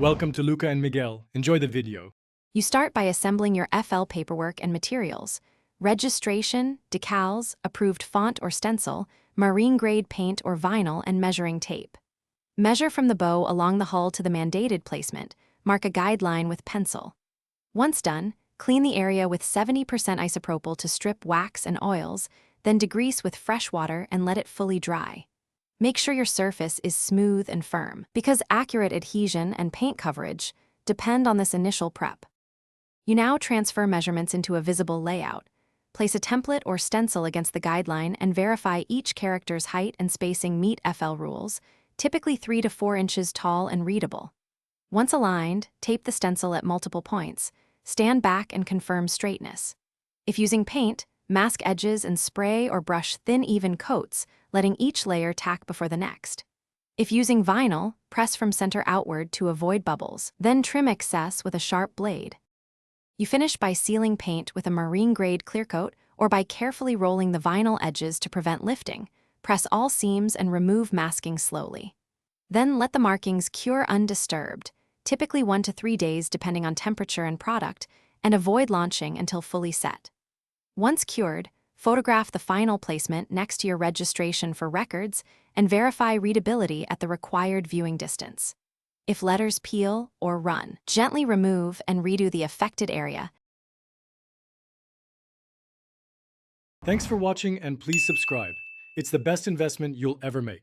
Welcome to Luca and Miguel. Enjoy the video. You start by assembling your FL paperwork and materials: registration, decals, approved font or stencil, marine-grade paint or vinyl, and measuring tape. Measure from the bow along the hull to the mandated placement. Mark a guideline with pencil. Once done, clean the area with 70% isopropyl to strip wax and oils, then degrease with fresh water and let it fully dry. Make sure your surface is smooth and firm, because accurate adhesion and paint coverage depend on this initial prep. You now transfer measurements into a visible layout. Place a template or stencil against the guideline and verify each character's height and spacing meet FL rules, typically 3 to 4 inches tall and readable. Once aligned, tape the stencil at multiple points. Stand back and confirm straightness. If using paint, mask edges and spray or brush thin, even coats, letting each layer tack before the next. If using vinyl, press from center outward to avoid bubbles, then trim excess with a sharp blade. You finish by sealing paint with a marine-grade clear coat or by carefully rolling the vinyl edges to prevent lifting. Press all seams and remove masking slowly. Then let the markings cure undisturbed, typically 1 to 3 days depending on temperature and product, and avoid launching until fully set. Once cured, photograph the final placement next to your registration for records and verify readability at the required viewing distance. If letters peel or run, gently remove and redo the affected area. Thanks for watching and please subscribe. It's the best investment you'll ever make.